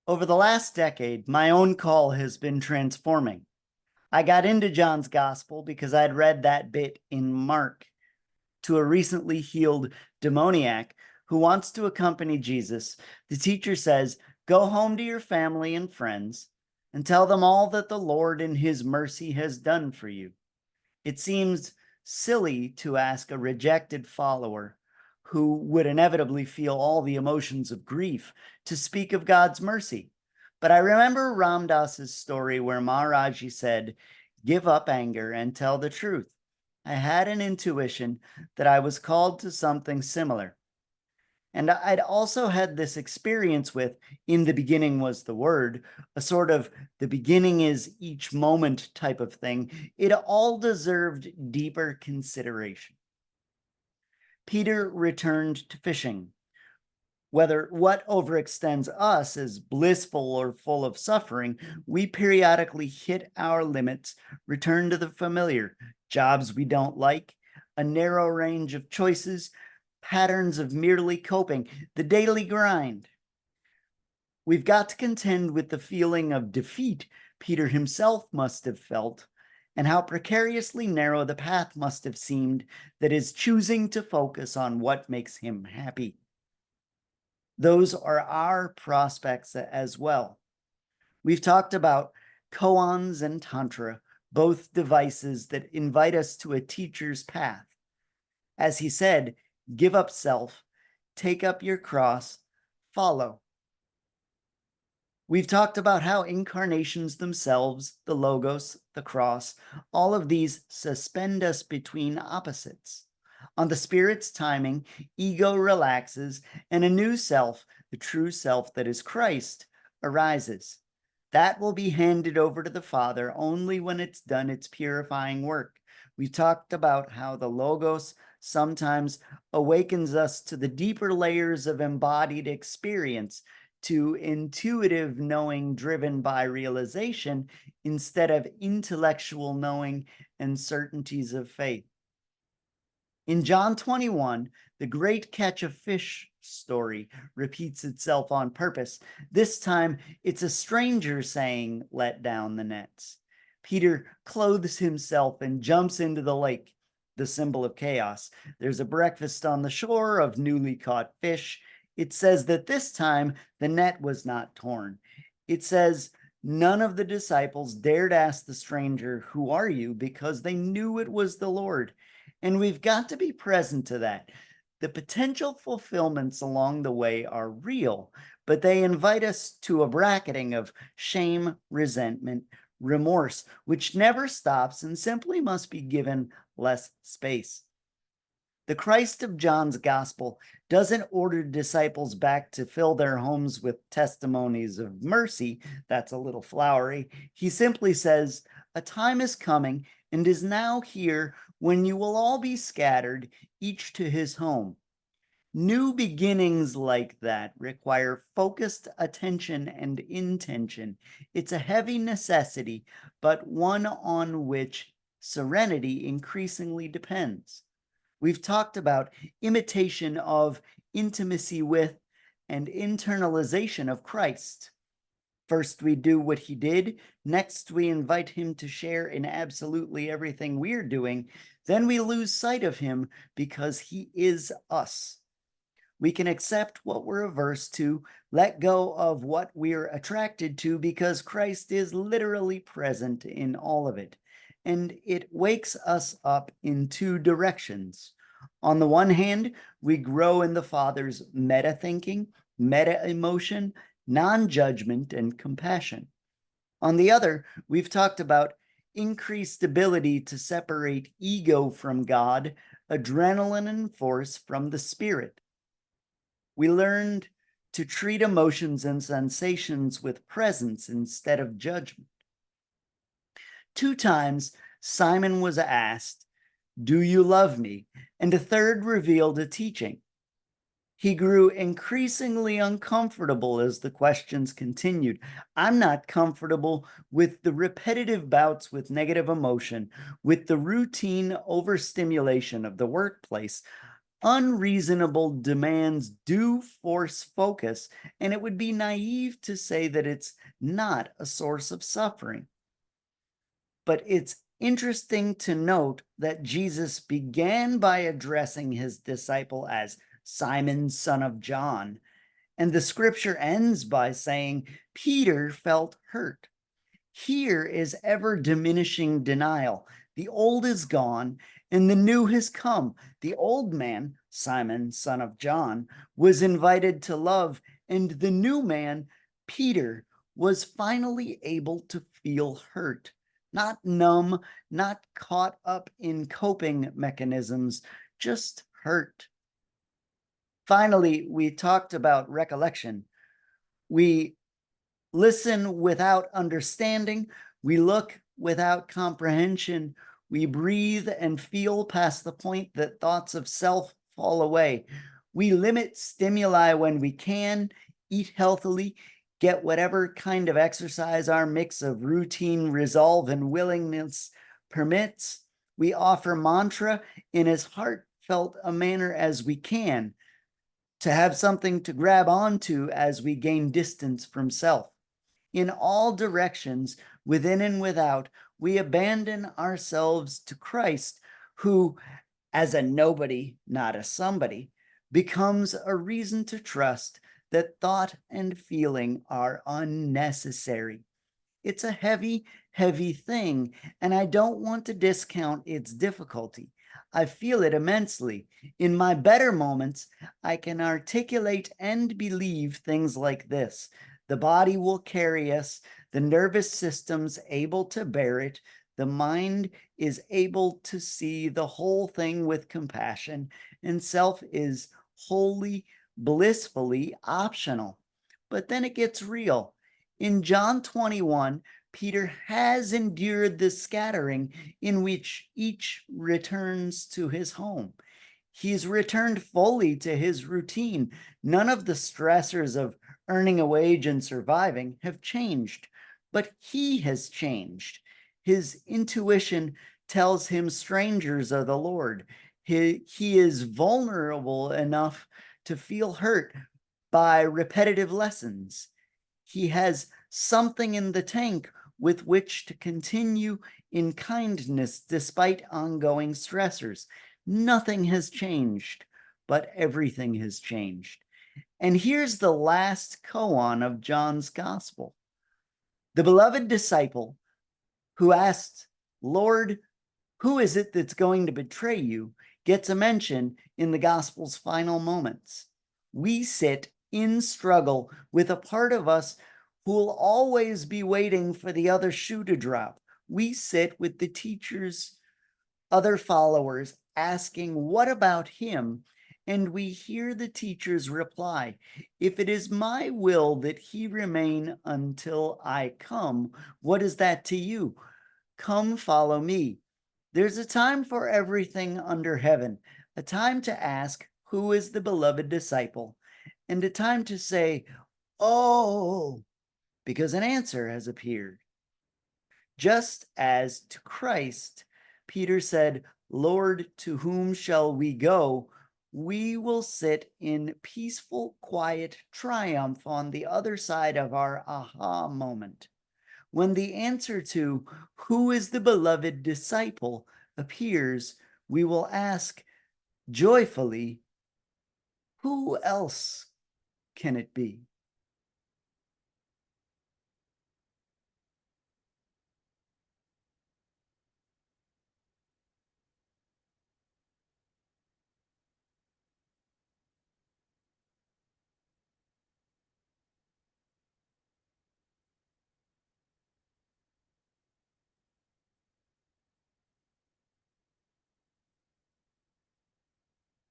Over the last decade, my own call has been transforming. I got into John's gospel because I'd read that bit in Mark to a recently healed demoniac who wants to accompany Jesus. The teacher says, "Go home to your family and friends and tell them all that the Lord in his mercy has done for you." It seems silly to ask a rejected follower who would inevitably feel all the emotions of grief to speak of God's mercy. But I remember Ram Dass's story where Maharaji said, "Give up anger and tell the truth." I had an intuition that I was called to something similar. And I'd also had this experience with "in the beginning was the word," a sort of the beginning is each moment type of thing. It all deserved deeper consideration. Peter returned to fishing. Whether what overextends us is blissful or full of suffering, we periodically hit our limits, return to the familiar, jobs we don't like, a narrow range of choices, patterns of merely coping, the daily grind. We've got to contend with the feeling of defeat Peter himself must have felt, and how precariously narrow the path must have seemed that is choosing to focus on what makes him happy. Those are our prospects as well. We've talked about koans and tantra, both devices that invite us to a teacher's path. As he said, give up self, take up your cross, follow. We've talked about how incarnations themselves, the logos, the cross, all of these suspend us between opposites. On the Spirit's timing, ego relaxes and a new self, the true self that is Christ, arises. That will be handed over to the Father only when it's done its purifying work. We talked about how the Logos sometimes awakens us to the deeper layers of embodied experience, to intuitive knowing driven by realization instead of intellectual knowing and certainties of faith. In John 21, the great catch of fish story repeats itself on purpose. This time, it's a stranger saying, "Let down the nets." Peter clothes himself and jumps into the lake, the symbol of chaos. There's a breakfast on the shore of newly caught fish. It says that this time the net was not torn. It says none of the disciples dared ask the stranger, "Who are you?" because they knew it was the Lord. And we've got to be present to that. The potential fulfillments along the way are real, but they invite us to a bracketing of shame, resentment, remorse, which never stops and simply must be given less space. The Christ of John's gospel doesn't order disciples back to fill their homes with testimonies of mercy. That's a little flowery. He simply says, "A time is coming and is now here when you will all be scattered, each to his home." New beginnings like that require focused attention and intention. It's a heavy necessity, but one on which serenity increasingly depends. We've talked about imitation of, intimacy with, and internalization of Christ. First, we do what he did. Next, we invite him to share in absolutely everything we're doing. Then we lose sight of him because he is us. We can accept what we're averse to, let go of what we're attracted to because Christ is literally present in all of it. And it wakes us up in two directions. On the one hand, we grow in the Father's meta thinking, meta emotion, non-judgment, and compassion. On the other, we've talked about increased ability to separate ego from God, adrenaline and force from the Spirit. We learned to treat emotions and sensations with presence instead of judgment. 2 times, Simon was asked, "Do you love me?" And a third revealed a teaching. He grew increasingly uncomfortable as the questions continued. I'm not comfortable with the repetitive bouts with negative emotion, with the routine overstimulation of the workplace. Unreasonable demands do force focus, and it would be naive to say that it's not a source of suffering. But it's interesting to note that Jesus began by addressing his disciple as Simon, son of John, and the scripture ends by saying Peter felt hurt. Here is ever diminishing denial. The old is gone and the new has come. The old man, Simon, son of John, was invited to love, and the new man, Peter, was finally able to feel hurt, not numb, not caught up in coping mechanisms, just hurt. Finally, we talked about recollection. We listen without understanding. We look without comprehension. We breathe and feel past the point that thoughts of self fall away. We limit stimuli when we can, eat healthily, get whatever kind of exercise our mix of routine, resolve, and willingness permits. We offer mantra in as heartfelt a manner as we can, to have something to grab onto as we gain distance from self. In all directions, within and without, we abandon ourselves to Christ, who, as a nobody, not a somebody, becomes a reason to trust that thought and feeling are unnecessary. It's a heavy, heavy thing, and I don't want to discount its difficulty. I feel it immensely. In my better moments, I can articulate and believe things like this: the body will carry us, the nervous system's able to bear it, the mind is able to see the whole thing with compassion, and self is wholly, blissfully optional. But then it gets real. In John 21, Peter has endured the scattering in which each returns to his home. He's returned fully to his routine. None of the stressors of earning a wage and surviving have changed, but he has changed. His intuition tells him strangers are the Lord. He is vulnerable enough to feel hurt by repetitive lessons. He has something in the tank with which to continue in kindness despite ongoing stressors. Nothing has changed, but everything has changed. And here's the last koan of John's gospel. The beloved disciple who asked, Lord, who is it that's going to betray you, gets a mention in the gospel's final moments. We sit in struggle with a part of us who will always be waiting for the other shoe to drop. We sit with the teacher's other followers asking, what about him? And we hear the teacher's reply, if it is my will that he remain until I come, what is that to you? Come, follow me. There's a time for everything under heaven, a time to ask, who is the beloved disciple? And a time to say, oh, because an answer has appeared. Just as to Christ, Peter said, Lord, to whom shall we go? We will sit in peaceful, quiet triumph on the other side of our aha moment. When the answer to who is the beloved disciple appears, we will ask joyfully, who else can it be?